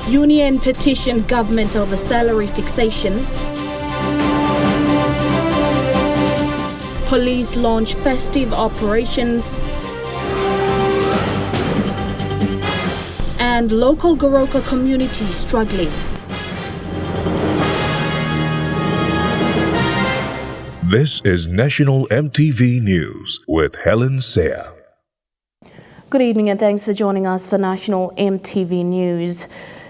Union petition government over salary fixation. Police launch festive operations. And local Goroka community struggling. This is National EMTV News with Helen Sayre. Good evening and thanks for joining us for National EMTV News.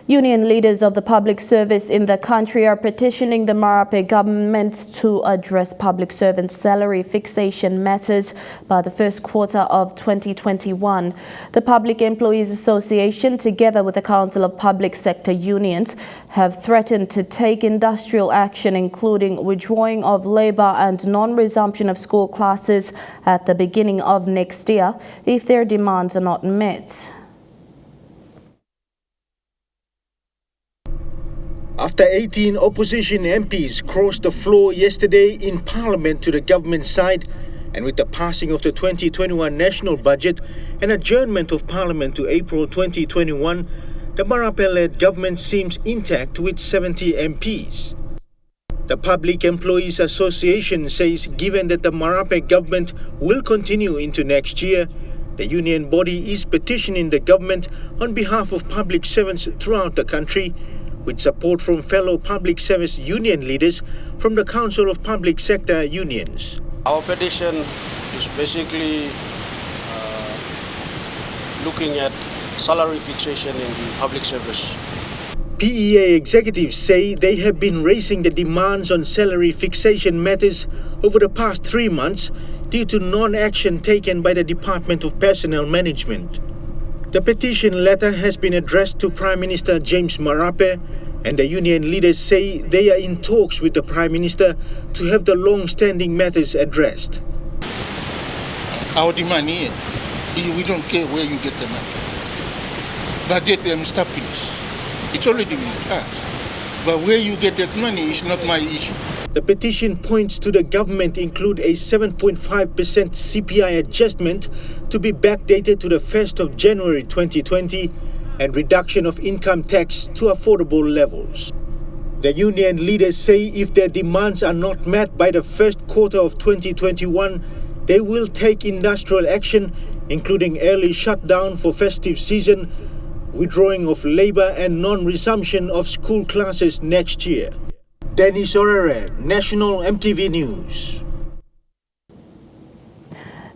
Union leaders of the public service in the country are petitioning the Marape government to address public servant salary fixation matters by the first quarter of 2021. The Public Employees Association, together with the Council of Public Sector Unions, have threatened to take industrial action, including withdrawing of labour and non-resumption of school classes at the beginning of next year if their demands are not met. After 18 opposition MPs crossed the floor yesterday in Parliament to the government side, and with the passing of the 2021 national budget and adjournment of Parliament to April 2021, the Marape-led government seems intact with 70 MPs. The Public Employees Association says given that the Marape government will continue into next year, the union body is petitioning the government on behalf of public servants throughout the country, with support from fellow public service union leaders from the Council of Public Sector Unions. Our petition is basically looking at salary fixation in the public service. PEA executives say they have been raising the demands on salary fixation matters over the past 3 months due to non-action taken by the Department of Personnel Management. The petition letter has been addressed to Prime Minister James Marape, and the union leaders say they are in talks with the Prime Minister to have the long-standing matters addressed. Our demand here, we don't care where you get the money. Budget and stop finish. It's already been passed. But where you get that money is not my issue. The petition points to the government include a 7.5% CPI adjustment to be backdated to the 1st of January 2020 and reduction of income tax to affordable levels. The union leaders say if their demands are not met by the first quarter of 2021, they will take industrial action, including early shutdown for festive season, withdrawing of labour and non-resumption of school classes next year. Dennis Orere, National EMTV News.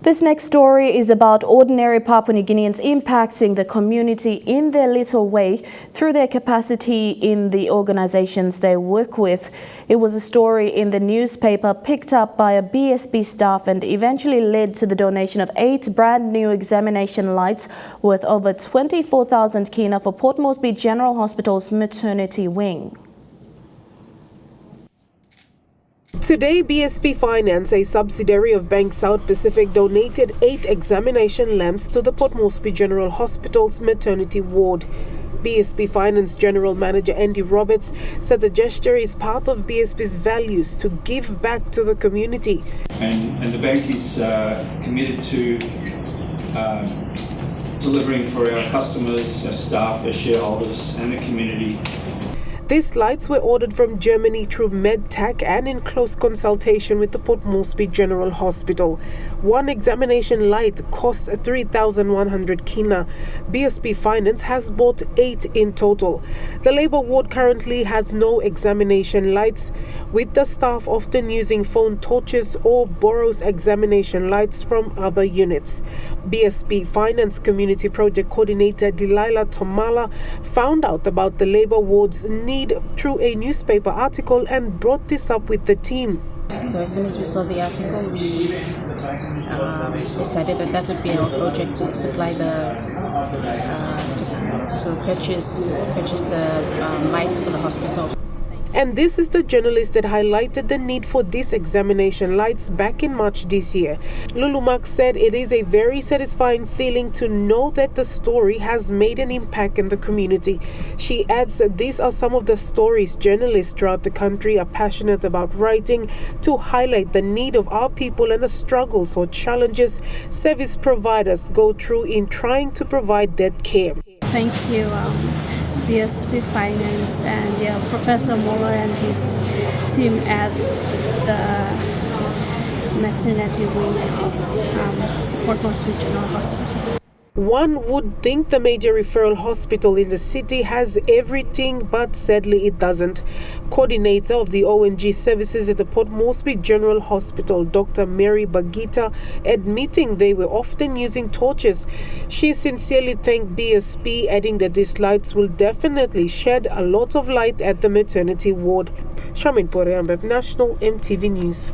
This next story is about ordinary Papua New Guineans impacting the community in their little way through their capacity in the organizations they work with. It was a story in the newspaper picked up by a BSP staff and eventually led to the donation of 8 brand new examination lights worth over 24,000 kina for Port Moresby General Hospital's maternity wing. Today, BSP Finance, a subsidiary of Bank South Pacific, donated 8 examination lamps to the Port Moresby General Hospital's maternity ward. BSP Finance General Manager Andy Roberts said the gesture is part of BSP's values to give back to the community. And the bank is committed to delivering for our customers, our staff, our shareholders and the community. These lights were ordered from Germany through MedTech and in close consultation with the Port Moresby General Hospital. One examination light cost 3,100 kina. BSP Finance has bought 8 in total. The Labour ward currently has no examination lights, with the staff often using phone torches or borrows examination lights from other units. BSP Finance Community Project Coordinator Delilah Tomala found out about the Labour ward's need through a newspaper article and brought this up with the team. So as soon as we saw the article, we decided that would be our project to supply to purchase the lights for the hospital. And this is the journalist that highlighted the need for these examination lights back in March this year. Lulu Mark said it is a very satisfying feeling to know that the story has made an impact in the community. She adds that these are some of the stories journalists throughout the country are passionate about writing to highlight the need of our people and the struggles or challenges service providers go through in trying to provide that care. Thank you, BSP Finance and Professor Moller and his team at the maternity wing of Port Moresby General Hospital. One would think the major referral hospital in the city has everything, but sadly it doesn't. Coordinator of the ONG services at the Port Moresby General Hospital, Dr. Mary Bagita, admitting they were often using torches. She sincerely thanked BSP, adding that these lights will definitely shed a lot of light at the maternity ward. Shamin Poreambeb, National EMTV News.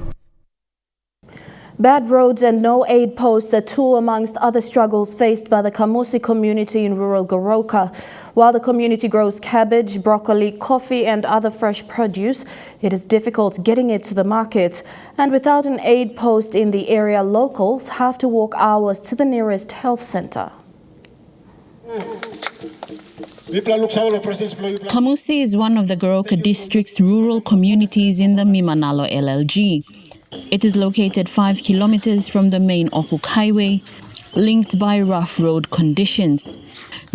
Bad roads and no aid posts are two amongst other struggles faced by the Kamusi community in rural Goroka. While the community grows cabbage, broccoli, coffee and other fresh produce, it is difficult getting it to the market. And without an aid post in the area, locals have to walk hours to the nearest health center. Kamusi is one of the Goroka district's rural communities in the Mimanalo LLG. It is located 5 kilometers from the main Okuk highway, linked by rough road conditions.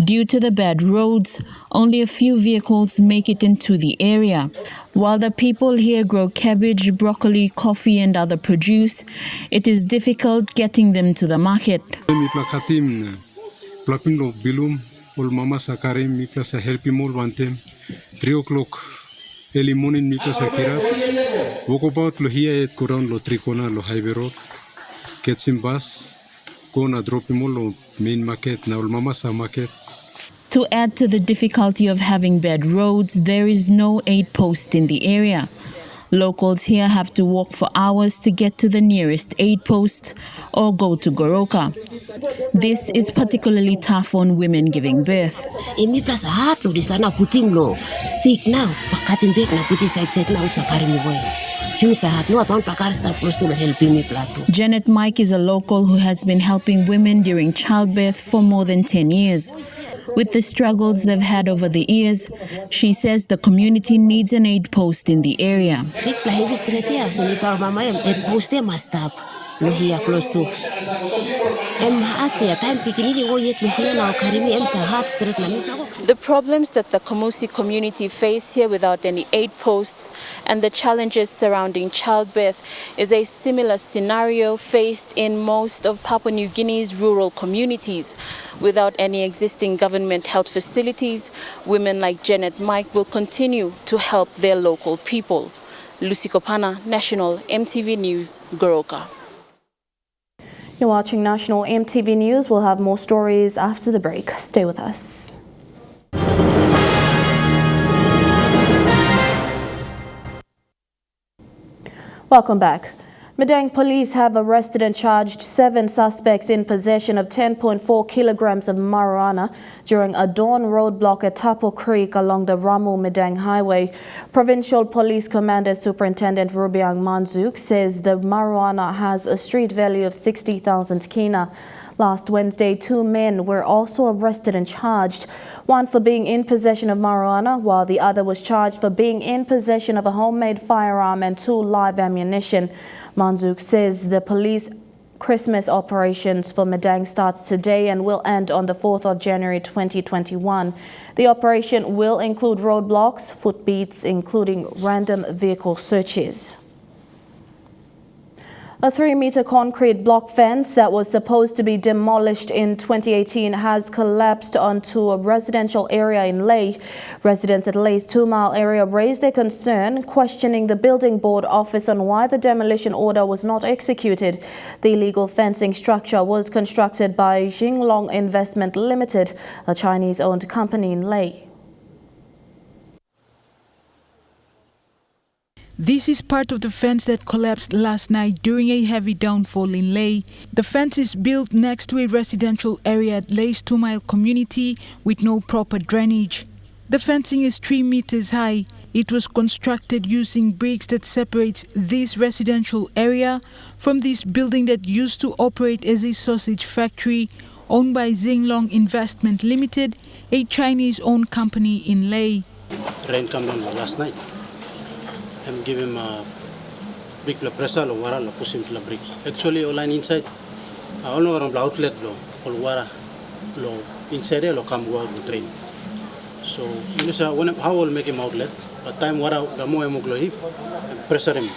Due to the bad roads, only a few vehicles make it into the area. While the people here grow cabbage, broccoli, coffee and other produce, it is difficult getting them to the market. 3 o'clock early morning mi place akira walk about lo here at kuran lo trikona lo highway road get some bus go na drop him lo main market na mama sa market. To add to the difficulty of having bad roads, there is no aid post in the area. Locals here have to walk for hours to get to the nearest aid post or go to Goroka. This is particularly tough on women giving birth. Janet Mike is a local who has been helping women during childbirth for more than 10 years. With the struggles they've had over the years, she says the community needs an aid post in the area. The problems that the Kamusi community face here without any aid posts and the challenges surrounding childbirth is a similar scenario faced in most of Papua New Guinea's rural communities. Without any existing government health facilities, women like Janet Mike will continue to help their local people. Lucy Kopana, National EMTV News, Goroka. You're watching National EMTV News. We'll have more stories after the break. Stay with us. Welcome back. Madang police have arrested and charged 7 suspects in possession of 10.4 kilograms of marijuana during a dawn roadblock at Tapo Creek along the Ramu-Madang Highway. Provincial Police Commander Superintendent Rubiang Manzuk says the marijuana has a street value of 60,000 kina. Last Wednesday, 2 men were also arrested and charged, one for being in possession of marijuana, while the other was charged for being in possession of a homemade firearm and 2 live ammunition. Manzuk says the police Christmas operations for Madang starts today and will end on the 4th of January 2021. The operation will include roadblocks, footbeats, including random vehicle searches. A 3-meter concrete block fence that was supposed to be demolished in 2018 has collapsed onto a residential area in Lae. Residents at Lae's 2-mile area raised their concern, questioning the building board office on why the demolition order was not executed. The illegal fencing structure was constructed by Jinglong Investment Limited, a Chinese-owned company in Lae. This is part of the fence that collapsed last night during a heavy downfall in Lae. The fence is built next to a residential area at Lae's 2-mile community with no proper drainage. The fencing is 3 meters high. It was constructed using bricks that separates this residential area from this building that used to operate as a sausage factory owned by Jinglong Investment Limited, a Chinese-owned company in Lae. Rain came down last night. I'm giving him a brick la pressure lo wara lo push him to la brick. Actually all line inside all no around outlet lo all wara lo inside lo come go out the train. So, how will make him outlet? A time wara the more hemoglohi, pressure him,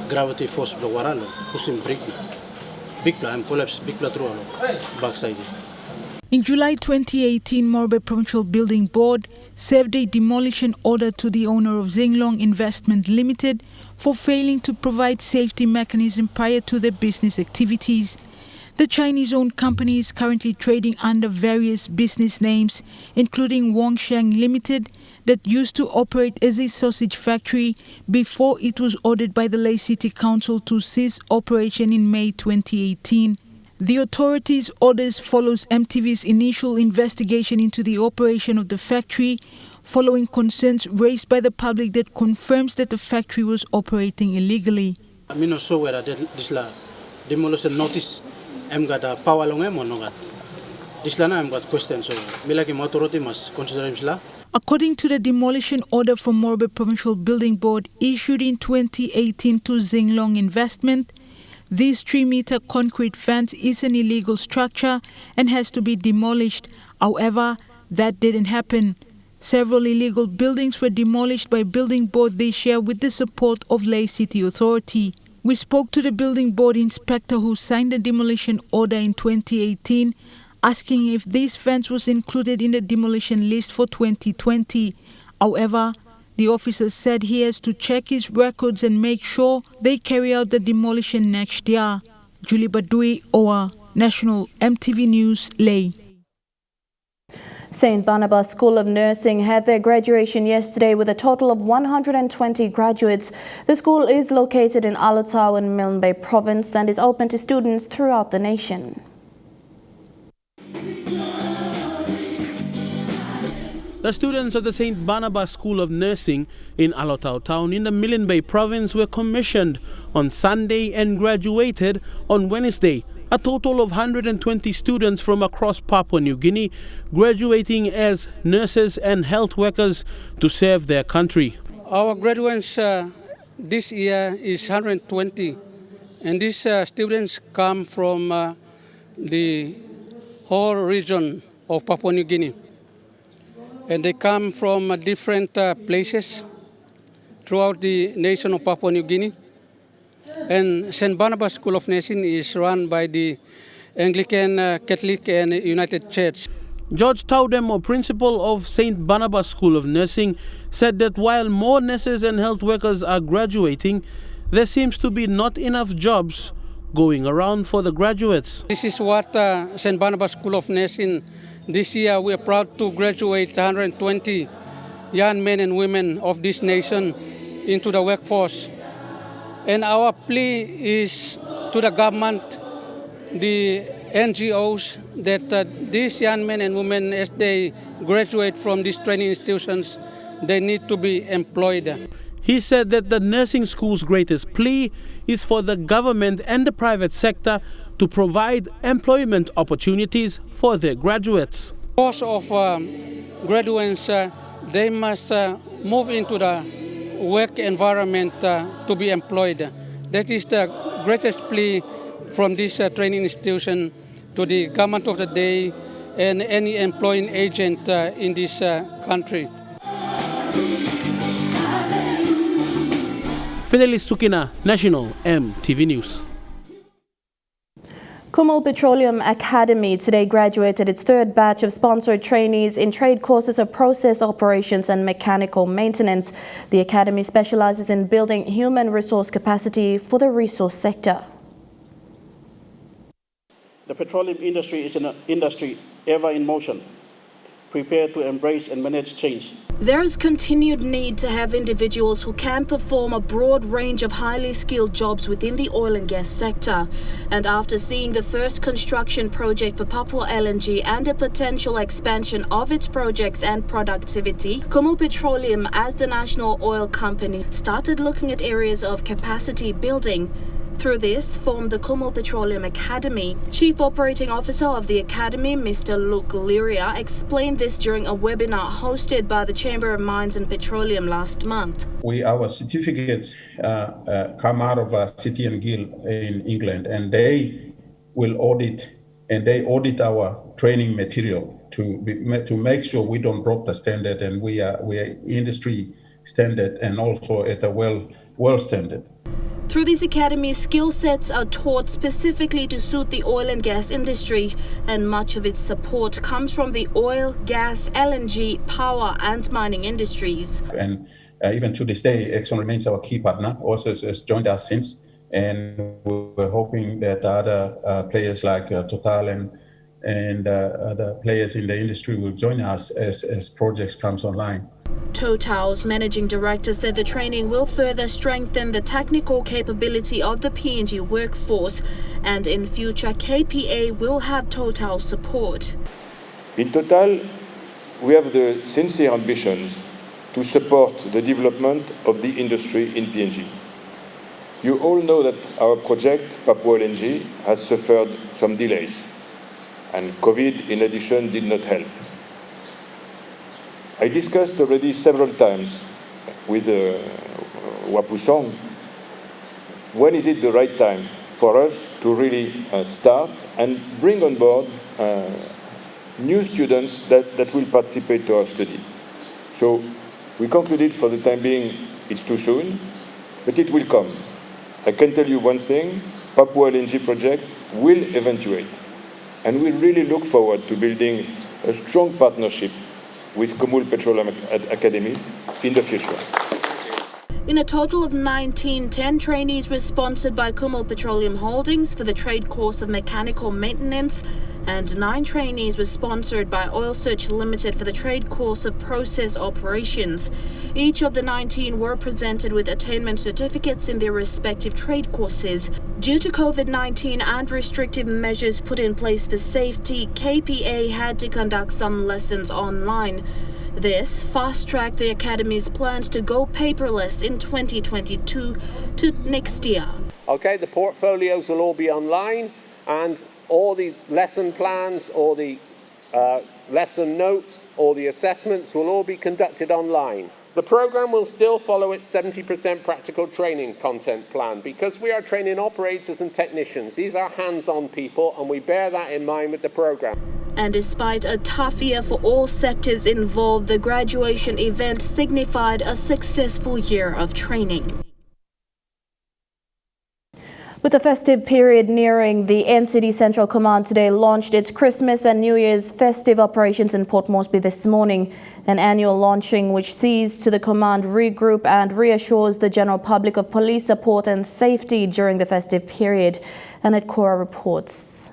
gravity force the wara, push him break. Big plan collapse, big plan through backside. In July 2018, Morbe Provincial Building Board served a demolition order to the owner of Zinglong Investment Limited for failing to provide safety mechanism prior to their business activities. The Chinese-owned company is currently trading under various business names, including Wangsheng Limited, that used to operate as a sausage factory before it was ordered by the Lay City Council to cease operation in May 2018. The authorities' orders follows MTV's initial investigation into the operation of the factory, following concerns raised by the public that confirms that the factory was operating illegally. I'm not sure whether this demolition notice I'm got a power long or not. This lana I'm got questions, so me like authority must consider him. According to the demolition order from Morbe Provincial Building Board issued in 2018 to Zinglong Investment, this 3-meter concrete fence is an illegal structure and has to be demolished. However, that didn't happen. Several illegal buildings were demolished by Building Board this year with the support of Lay City Authority. We spoke to the Building Board inspector who signed the demolition order in 2018, asking if this fence was included in the demolition list for 2020. However, the officer said he has to check his records and make sure they carry out the demolition next year. Julie Badui, OA, National MTV News, Lay. St. Barnabas School of Nursing had their graduation yesterday with a total of 120 graduates. The school is located in Alotau in Milne Bay Province and is open to students throughout the nation. The students of the St. Barnabas School of Nursing in Alotau Town in the Milne Bay Province were commissioned on Sunday and graduated on Wednesday. A total of 120 students from across Papua New Guinea graduating as nurses and health workers to serve their country. Our graduates this year is 120, and these students come from the whole region of Papua New Guinea. And they come from different places throughout the nation of Papua New Guinea. And St. Barnabas School of Nursing is run by the Anglican, Catholic and United Church. George Taudemo, principal of St. Barnabas School of Nursing, said that while more nurses and health workers are graduating, there seems to be not enough jobs going around for the graduates. This is what St. Barnabas School of Nursing. This year we are proud to graduate 120 young men and women of this nation into the workforce. And our plea is to the government, the NGOs, that these young men and women, as they graduate from these training institutions, they need to be employed. He said that the nursing school's greatest plea is for the government and the private sector to provide employment opportunities for their graduates. Most of graduates, they must move into the work environment to be employed. That is the greatest plea from this training institution to the government of the day and any employing agent in this country. Fidelis Sukina, National MTV News. Kumul Petroleum Academy today graduated its third batch of sponsored trainees in trade courses of process operations and mechanical maintenance. The academy specializes in building human resource capacity for the resource sector. The petroleum industry is an industry ever in motion, prepared to embrace and manage change. There is continued need to have individuals who can perform a broad range of highly skilled jobs within the oil and gas sector. And after seeing the first construction project for Papua LNG and a potential expansion of its projects and productivity, Kumul Petroleum, as the national oil company, started looking at areas of capacity building. Through this, formed the Kumul Petroleum Academy. Chief Operating Officer of the Academy, Mr. Luke Liria, explained this during a webinar hosted by the Chamber of Mines and Petroleum last month. Our certificates come out of City and Guild in England, and they will audit, and they audit our training material to make sure we don't drop the standard, and we are industry standard and also at a world standard. Through these academies, skill sets are taught specifically to suit the oil and gas industry, and much of its support comes from the oil, gas, LNG, power and mining industries. And even to this day, Exxon remains our key partner, also has joined us since, and we're hoping that other players like Total and other players in the industry will join us as projects comes online. Total's managing director said the training will further strengthen the technical capability of the PNG workforce, and in future KPA will have Total support. In Total, we have the sincere ambitions to support the development of the industry in PNG. You all know that our project, Papua LNG, has suffered some delays, and COVID, in addition, did not help. I discussed already several times with Wapusong, when is it the right time for us to really start and bring on board new students that will participate to our study. So we concluded for the time being it's too soon, but it will come. I can tell you one thing, Papua LNG project will eventuate, and we really look forward to building a strong partnership with Kumul Petroleum Academy in the future. In a total of 10 trainees were sponsored by Kumul Petroleum Holdings for the trade course of mechanical maintenance, and 9 trainees were sponsored by Oil Search Limited for the trade course of process operations. Each of the 19 were presented with attainment certificates in their respective trade courses. Due to COVID-19 and restrictive measures put in place for safety, KPA had to conduct some lessons online. This fast-tracked the Academy's plans to go paperless in 2022 to next year. Okay, the portfolios will all be online, and all the lesson plans, all the lesson notes, all the assessments will all be conducted online. The program will still follow its 70% practical training content plan because we are training operators and technicians. These are hands-on people, and we bear that in mind with the program. And despite a tough year for all sectors involved, the graduation event signified a successful year of training. With the festive period nearing, the NCD Central Command today launched its Christmas and New Year's festive operations in Port Moresby this morning. An annual launching which sees to the command regroup and reassures the general public of police support and safety during the festive period. And Cora reports.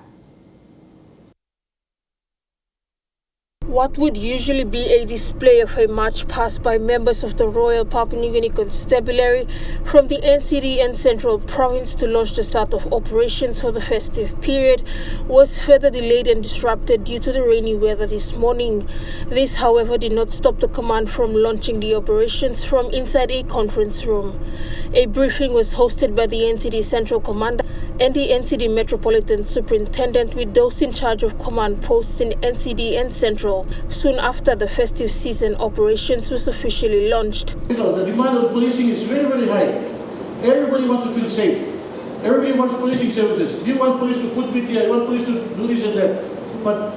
What would usually be a display of a march past by members of the Royal Papua New Guinea Constabulary from the NCD and Central Province to launch the start of operations for the festive period was further delayed and disrupted due to the rainy weather this morning. This, however, did not stop the command from launching the operations from inside a conference room. A briefing was hosted by the NCD Central Commander and the NCD Metropolitan Superintendent with those in charge of command posts in NCD and Central soon after the festive season operations was officially launched. You know, the demand of policing is very, very high. Everybody wants to feel safe. Everybody wants policing services. You want police to foot PTI, you want police to do this and that. But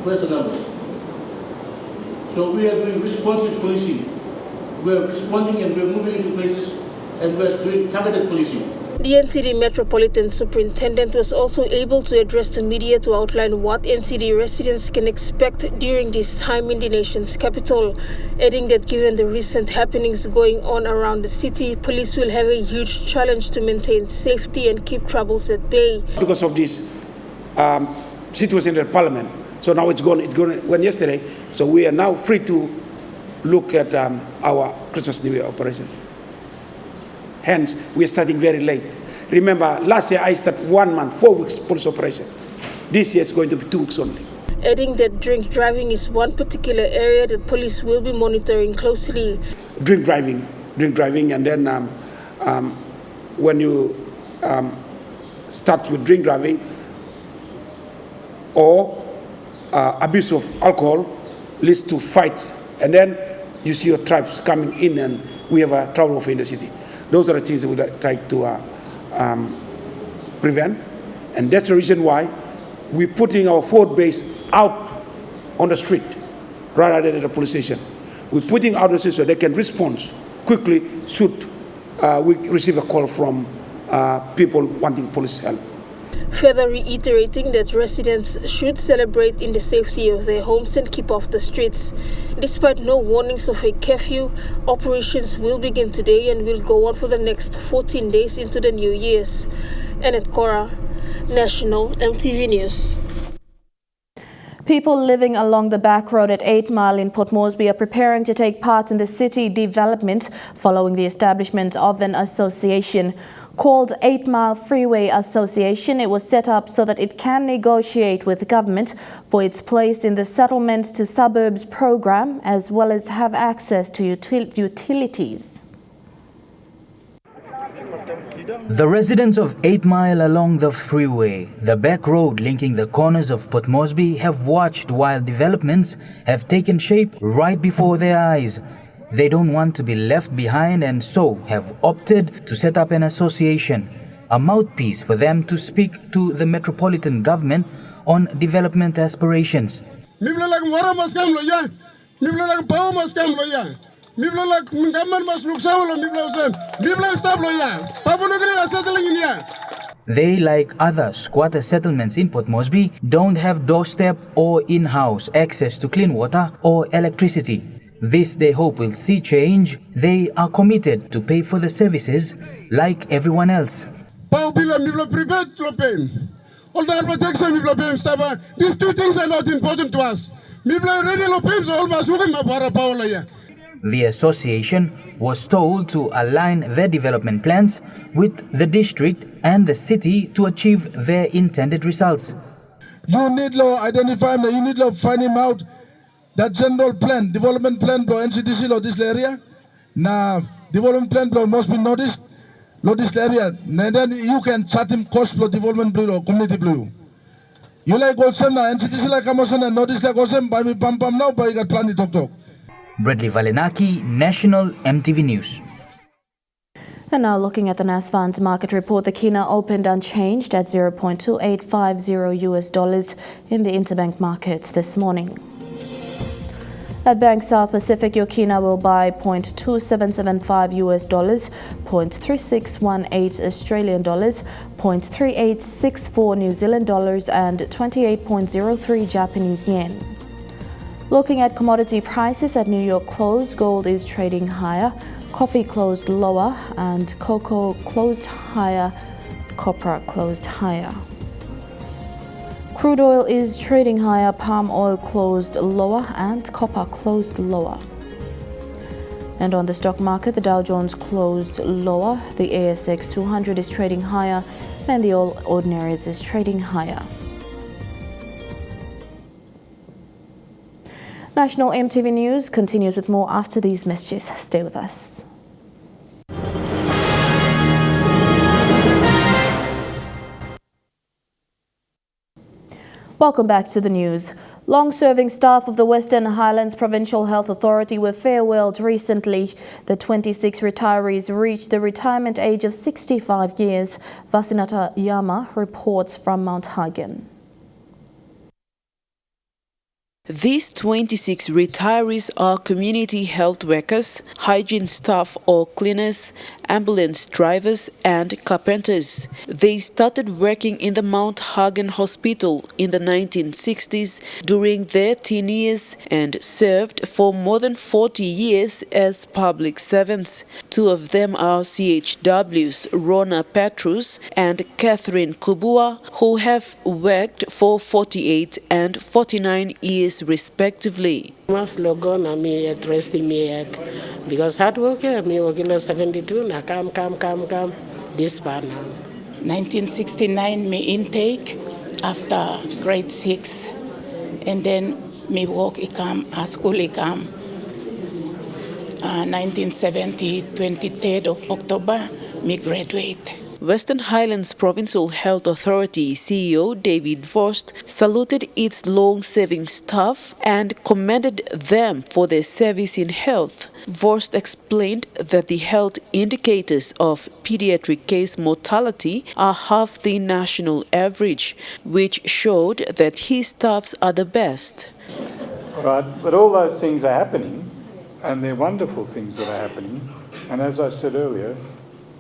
where's the numbers? So we are doing responsive policing. We are responding and we are moving into places and we are doing targeted policing. The NCD Metropolitan Superintendent was also able to address the media to outline what NCD residents can expect during this time in the nation's capital, adding that given the recent happenings going on around the city, police will have a huge challenge to maintain safety and keep troubles at bay. Because of this situation in Parliament, so now it went yesterday, so we are now free to look at our Christmas New Year operation. Hence, we are starting very late. Remember, last year I started 1 month, 4 weeks police operation. This year is going to be 2 weeks only. Adding that drink driving is one particular area that police will be monitoring closely. Drink driving, and then when you start with drink driving or abuse of alcohol leads to fights, and then you see your tribes coming in and we have a trouble in the city. Those are the things that we try to prevent, and that's the reason why we're putting our forward base out on the street rather than at the police station. We're putting out the street so they can respond quickly should we receive a call from people wanting police help. Further reiterating that residents should celebrate in the safety of their homes and keep off the streets. Despite no warnings of a curfew, operations will begin today and will go on for the next 14 days into the New Year's. Annette Cora, National EMTV News. People living along the back road at 8 Mile in Port Moresby are preparing to take part in the city development following the establishment of an association called 8 Mile Freeway Association. It was set up so that it can negotiate with government for its place in the Settlement to Suburbs program, as well as have access to utilities. The residents of 8 Mile along the freeway, the back road linking the corners of Port Moresby, have watched while developments have taken shape right before their eyes. They don't want to be left behind and so have opted to set up an association, a mouthpiece for them to speak to the metropolitan government on development aspirations. They, like other squatter settlements in Port Moresby, don't have doorstep or in-house access to clean water or electricity. This they hope will see change. They are committed to pay for the services like everyone else. These two things are not important to us. The association was told to align their development plans with the district and the city to achieve their intended results. You need to identify him, you need to find him out. That general plan, development plan for NCDC law this area. Now, development plan must be noticed, law this area. And then you can chat him cost for development blue or community blue. You like also now NCDC like Amazon and notice like also by me pam now, but you got plan to talk. Bradley Valenaki, National EMTV News. And now looking at the NAS Funds market report, the Kina opened unchanged at $0.2850 in the interbank markets this morning. At Bank South Pacific, your Kina will buy $0.2775, $0.3618 Australian dollars, $0.3864 New Zealand dollars, and 28.03 Japanese yen. Looking at commodity prices at New York close, gold is trading higher, coffee closed lower, and cocoa closed higher, copra closed higher. Crude oil is trading higher, palm oil closed lower, and copper closed lower. And on the stock market, the Dow Jones closed lower, the ASX 200 is trading higher, and the All Ordinaries is trading higher. National EMTV News continues with more after these messages. Stay with us. Welcome back to the news. Long-serving staff of the Western Highlands Provincial Health Authority were farewelled recently. The 26 retirees reached the retirement age of 65 years. Vasinata Yama reports from Mount Hagen. These 26 retirees are community health workers, hygiene staff or cleaners, ambulance drivers and carpenters. They started working in the Mount Hagen Hospital in the 1960s during their teen years and served for more than 40 years as public servants. Two of them are CHWs Rona Petrus and Catherine Kubua, who have worked for 48 and 49 years respectively. Mas logon ami at resting me at because hard work me working 72 na come this part now. 1969 me intake after grade 6 and then me work ikam a school ikam 1970 23rd of October me graduate. Western Highlands Provincial Health Authority CEO David Vorst saluted its long-serving staff and commended them for their service in health. Vorst explained that the health indicators of pediatric case mortality are half the national average, which showed that his staffs are the best. Right, but all those things are happening, and they're wonderful things that are happening. And as I said earlier,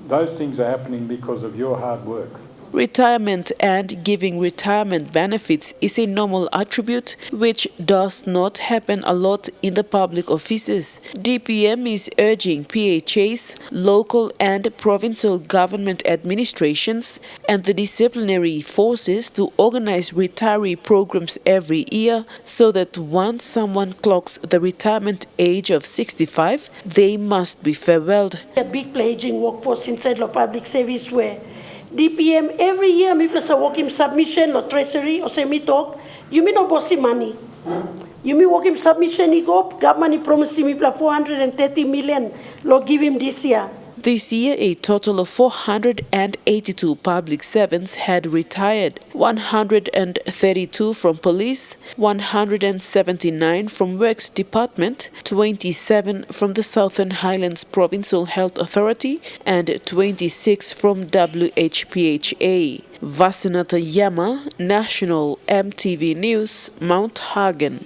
those things are happening because of your hard work. Retirement and giving retirement benefits is a normal attribute which does not happen a lot in the public offices. DPM is urging PHAs, local and provincial government administrations and the disciplinary forces to organize retiree programs every year so that once someone clocks the retirement age of 65, they must be farewelled. A big pledging workforce inside the public service where DPM every year me plus a working submission or treasury or semi talk you me no bossy money you me working submission he go government promise me plus 430 million lo give him this year. This year, a total of 482 public servants had retired, 132 from police, 179 from Works Department, 27 from the Southern Highlands Provincial Health Authority, and 26 from WHPHA. Vasinata Yama, National EMTV News, Mount Hagen.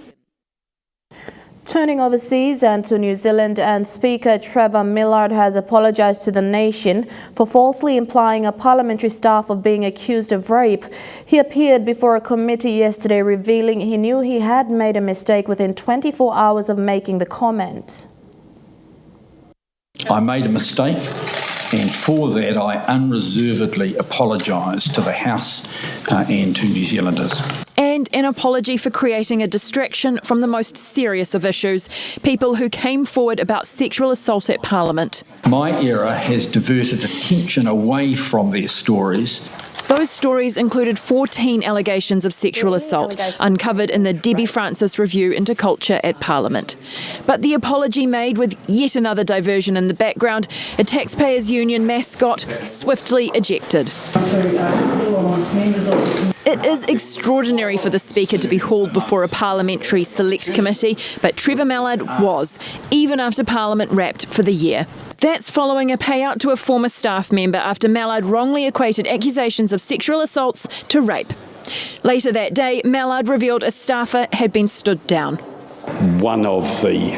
Turning overseas and to New Zealand, and Speaker Trevor Millard has apologised to the nation for falsely implying a parliamentary staff of being accused of rape. He appeared before a committee yesterday revealing he knew he had made a mistake within 24 hours of making the comment. I made a mistake, and for that I unreservedly apologise to the House and to New Zealanders. And an apology for creating a distraction from the most serious of issues, people who came forward about sexual assault at Parliament. My error has diverted attention away from their stories. Those stories included 14 allegations of sexual assault uncovered in the Debbie Francis review into culture at Parliament. But the apology made with yet another diversion in the background, a taxpayers' union mascot swiftly ejected. It is extraordinary for the Speaker to be hauled before a parliamentary select committee, but Trevor Mallard was, even after Parliament wrapped for the year. That's following a payout to a former staff member after Mallard wrongly equated accusations of sexual assaults to rape. Later that day, Mallard revealed a staffer had been stood down. One of the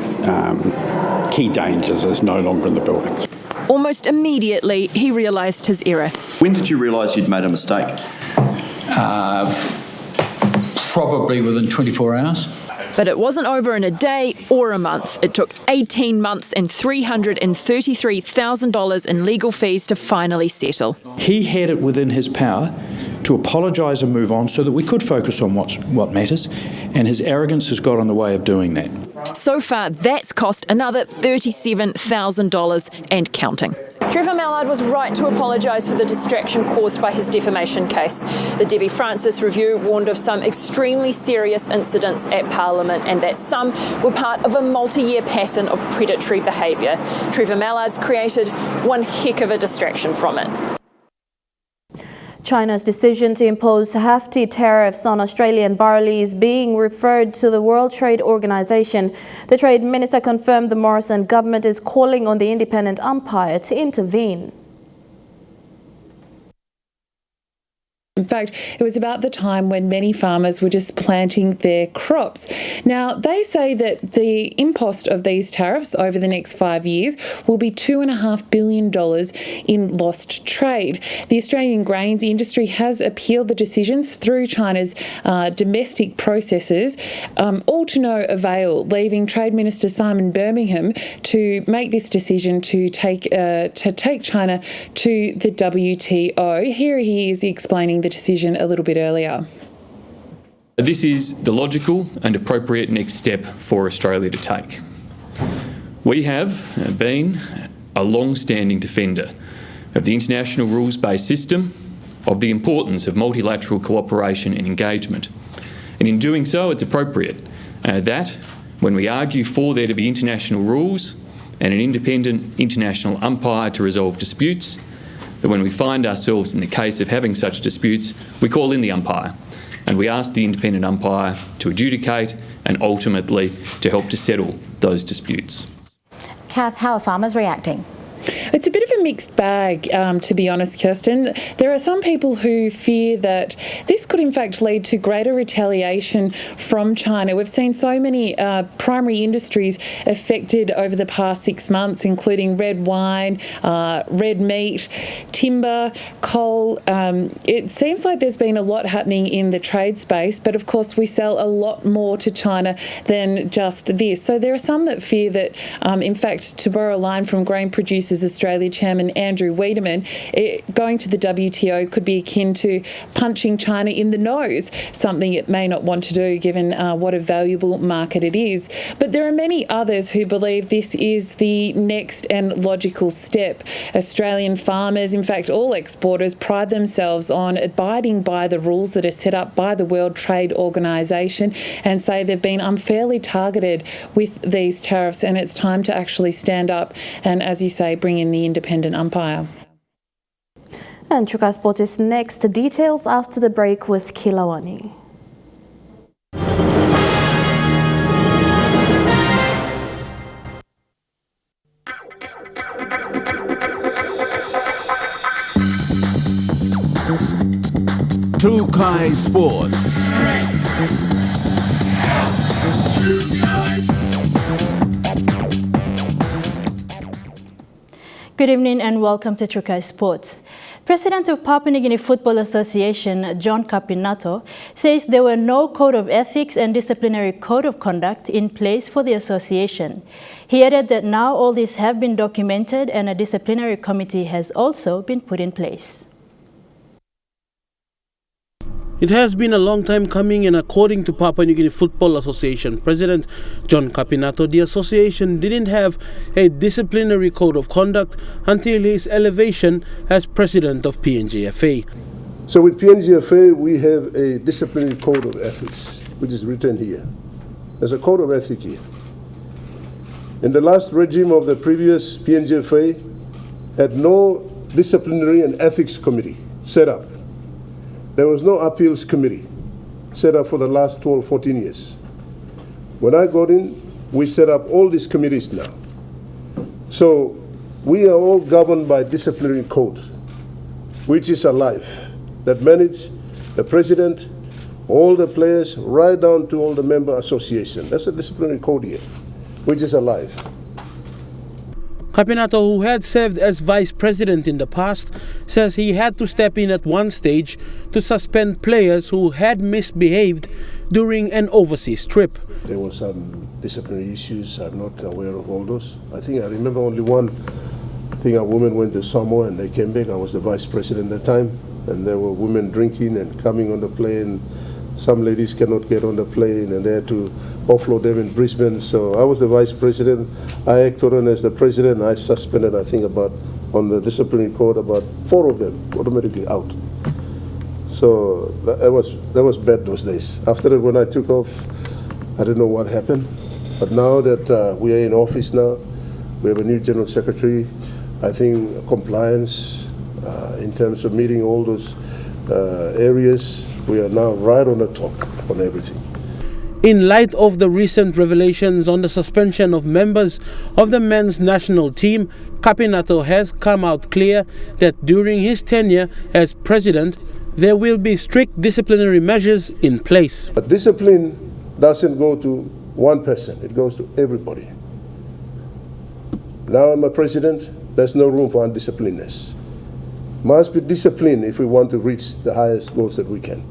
key dangers is no longer in the buildings. Almost immediately, he realised his error. When did you realise you'd made a mistake? Probably within 24 hours. But it wasn't over in a day or a month. It took 18 months and $333,000 in legal fees to finally settle. He had it within his power to apologise and move on so that we could focus on what matters, and his arrogance has got in the way of doing that. So far, that's cost another $37,000 and counting. Trevor Mallard was right to apologise for the distraction caused by his defamation case. The Debbie Francis review warned of some extremely serious incidents at Parliament and that some were part of a multi-year pattern of predatory behaviour. Trevor Mallard's created one heck of a distraction from it. China's decision to impose hefty tariffs on Australian barley is being referred to the World Trade Organization. The Trade Minister confirmed the Morrison government is calling on the independent umpire to intervene. In fact, it was about the time when many farmers were just planting their crops. Now, they say that the impost of these tariffs over the next 5 years will be $2.5 billion in lost trade. The Australian grains industry has appealed the decisions through China's domestic processes, all to no avail, leaving Trade Minister Simon Birmingham to make this decision to take China to the WTO. Here he is explaining the decision a little bit earlier. This is the logical and appropriate next step for Australia to take. We have been a long-standing defender of the international rules-based system, of the importance of multilateral cooperation and engagement. And in doing so, it's appropriate that when we argue for there to be international rules and an independent international umpire to resolve disputes, that when we find ourselves in the case of having such disputes, we call in the umpire and we ask the independent umpire to adjudicate and ultimately to help to settle those disputes. Kath, how are farmers reacting? It's a bit of a mixed bag, to be honest, Kirsten. There are some people who fear that this could in fact lead to greater retaliation from China. We've seen so many primary industries affected over the past 6 months, including red wine, red meat, timber, coal. It seems like there's been a lot happening in the trade space, but of course we sell a lot more to China than just this. So there are some that fear that, in fact, to borrow a line from grain producers Australia Chairman Andrew Wiedemann, going to the WTO could be akin to punching China in the nose, something it may not want to do given what a valuable market it is. But there are many others who believe this is the next and logical step. Australian farmers, in fact all exporters, pride themselves on abiding by the rules that are set up by the World Trade Organisation and say they've been unfairly targeted with these tariffs, and it's time to actually stand up and, as you say, bring in the independent umpire. And Chuka Sport is next. Details after the break with Kilawani. Chuka Sports. Good evening and welcome to Chuka Sports. President of Papua New Guinea Football Association, John Capinato, says there were no code of ethics and disciplinary code of conduct in place for the association. He added that now all these have been documented and a disciplinary committee has also been put in place. It has been a long time coming, and according to Papua New Guinea Football Association President John Capinato, the association didn't have a disciplinary code of conduct until his elevation as president of PNGFA. So with PNGFA, we have a disciplinary code of ethics, which is written here. There's a code of ethics here. In the last regime of the previous PNGFA, had no disciplinary and ethics committee set up. There was no appeals committee set up for the last 12, 14 years. When I got in, we set up all these committees now. So we are all governed by disciplinary code, which is alive, that manage the president, all the players, right down to all the member association. That's a disciplinary code here, which is alive. Capinato, who had served as vice president in the past, says he had to step in at one stage to suspend players who had misbehaved during an overseas trip. There were some disciplinary issues. I'm not aware of all those. I think I remember only one thing. A woman went to Samoa and they came back. I was the vice president at the time, and there were women drinking and coming on the plane. Some ladies cannot get on the plane and they had to offload them in Brisbane. So I was the vice president. I acted on as the president. I suspended, I think, on the disciplinary code, about 4 of them automatically out. So that was bad those days. After that, when I took off, I don't know what happened. But now that we are in office now, we have a new general secretary. I think compliance in terms of meeting all those areas, we are now right on the top on everything. In light of the recent revelations on the suspension of members of the men's national team, Capinato has come out clear that during his tenure as president, there will be strict disciplinary measures in place. But discipline doesn't go to one person, it goes to everybody. Now I'm a president, there's no room for undisciplinedness. Must be disciplined if we want to reach the highest goals that we can.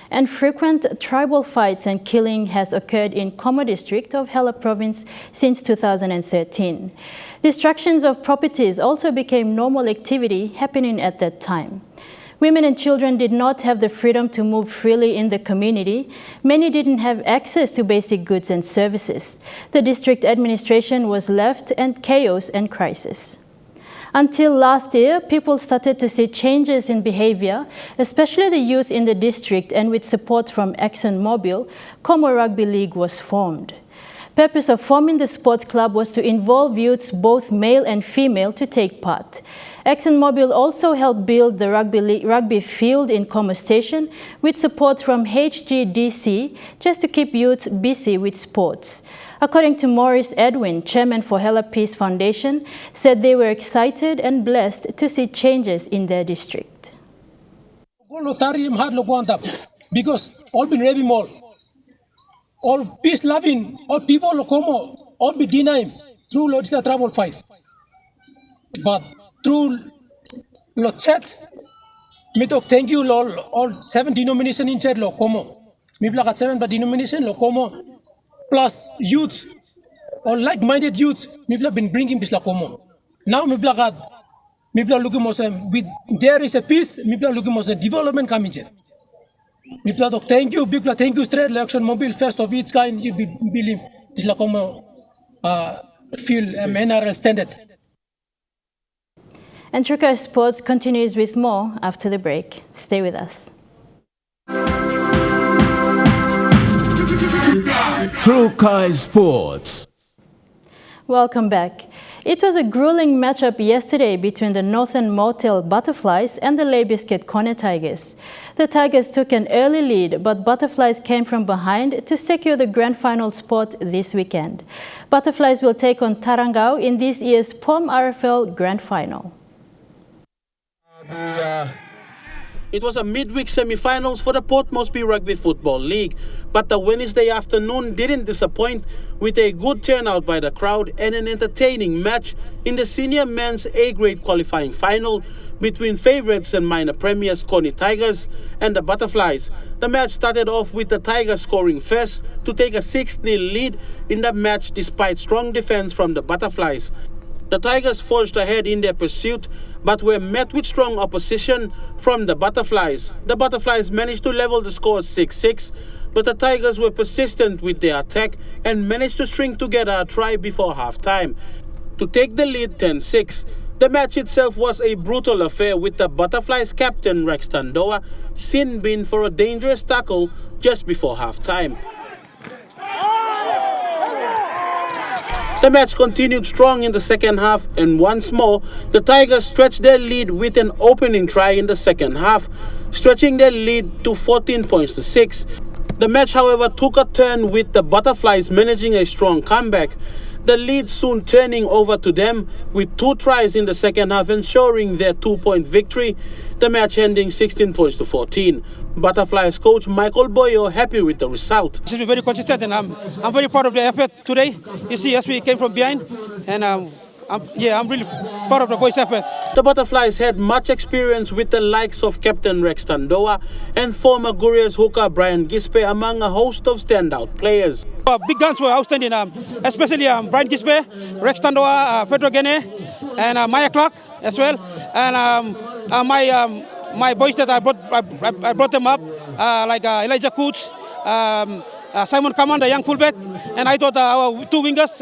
And frequent tribal fights and killing has occurred in Como district of Hela province since 2013. Destructions of properties also became normal activity happening at that time. Women and children did not have the freedom to move freely in the community. Many didn't have access to basic goods and services. The district administration was left in chaos and crisis. Until last year, people started to see changes in behavior, especially the youth in the district, and with support from ExxonMobil, Como Rugby League was formed. Purpose of forming the sports club was to involve youths, both male and female, to take part. ExxonMobil also helped build the rugby field in Como Station with support from HGDC just to keep youths busy with sports. According to Maurice Edwin, chairman for Hela Peace Foundation, said they were excited and blessed to see changes in their district. Because all been raving more. All peace loving, all people Lokomo, all be denied through logistic travel fight. But through chat, me talk thank you all 7 denomination inside Lokomo. Me black 7 but denomination Lokomo plus youth or like-minded youth. Me black been bringing peace Lokomo. Now me black looking more with there is a peace. Me black looking more development coming. People thank you, people thank you straight election mobile first of its kind you believe this like feel NRL standard. And Trukai Sports continues with more after the break. Stay with us. Trukai Sports. Welcome back. It was a grueling matchup yesterday between the Northern Motel Butterflies and the Lay Biscuit Corner Tigers. The Tigers took an early lead, but Butterflies came from behind to secure the grand final spot this weekend. Butterflies will take on Tarangau in this year's POM RFL Grand Final. It was a midweek semi-finals for the Port Moresby Rugby Football League, but the Wednesday afternoon didn't disappoint with a good turnout by the crowd and an entertaining match in the senior men's A-grade qualifying final between favourites and minor premiers Connie Tigers and the Butterflies. The match started off with the Tigers scoring first to take a 6-0 lead in the match despite strong defence from the Butterflies. The Tigers forged ahead in their pursuit but were met with strong opposition from the Butterflies. The Butterflies managed to level the score 6-6, but the Tigers were persistent with their attack and managed to string together a try before half-time to take the lead 10-6. The match itself was a brutal affair with the Butterflies captain Rex Tandoa sin bin for a dangerous tackle just before half-time. The match continued strong in the second half, and once more, the Tigers stretched their lead with an opening try in the second half, stretching their lead to 14 points to 6. The match, however, took a turn with the Butterflies managing a strong comeback, the lead soon turning over to them with 2 tries in the second half, ensuring their 2-point victory, the match ending 16 points to 14. Butterflies coach Michael Boyo happy with the result. It's been very consistent and I'm very proud of the effort today. You see, as we came from behind and I'm really proud of the boys' effort. The Butterflies had much experience with the likes of Captain Rex Tandoa and former Gurriers hooker Brian Gispe among a host of standout players. Big guns were outstanding, especially Brian Gispe, Rex Tandoa, Pedro Gene, and Maya Clark as well. And my boys that I brought them up, like Elijah Coots, Simon Kaman, the young fullback, and I thought our 2 wingers,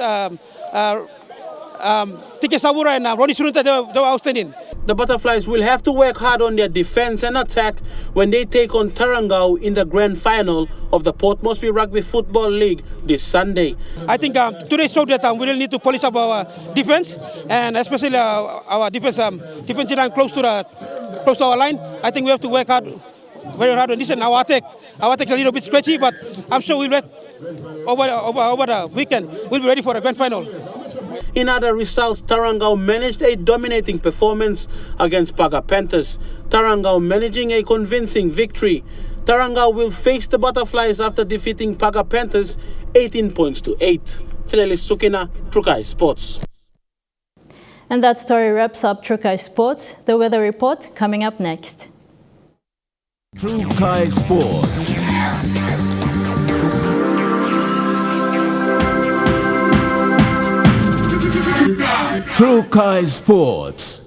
Tike Sabura and Ronnie Surunta, they were outstanding. The Butterflies will have to work hard on their defence and attack when they take on Tarangau in the grand final of the Port Moresby Rugby Football League this Sunday. I think today showed that we really need to polish up our defence, and especially our defence line close to our line. I think we have to work very hard on this. And our attack is a little bit stretchy, but I'm sure we'll work over the weekend. We'll be ready for the grand final. In other results, Tarangau managed a dominating performance against Paga Panthers. Tarangau managing a convincing victory. Tarangau will face the Butterflies after defeating Paga Panthers 18 points to 8. Fidelis Sukina, Trukai Sports. And that story wraps up Trukai Sports. The weather report coming up next. Trukai Sports. Trukai Sports.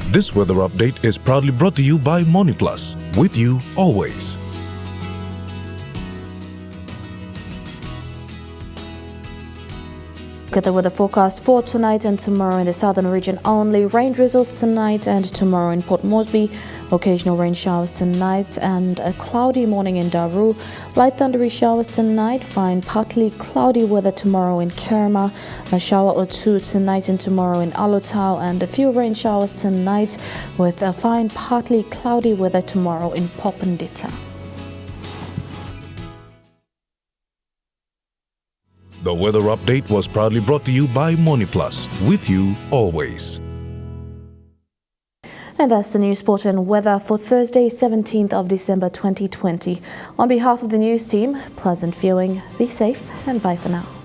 This weather update is proudly brought to you by MoniPlus, with you always. Look at the weather forecast for tonight and tomorrow in the southern region only. Rain drizzles tonight and tomorrow in Port Moresby. Occasional rain showers tonight and a cloudy morning in Daru. Light thundery showers tonight. Fine partly cloudy weather tomorrow in Kerma. A shower or two tonight and tomorrow in Alotau. And a few rain showers tonight with a fine partly cloudy weather tomorrow in Popondita. The weather update was proudly brought to you by MoneyPlus, with you always. And that's the news, sport and weather for Thursday, 17th of December 2020. On behalf of the news team, pleasant viewing, be safe and bye for now.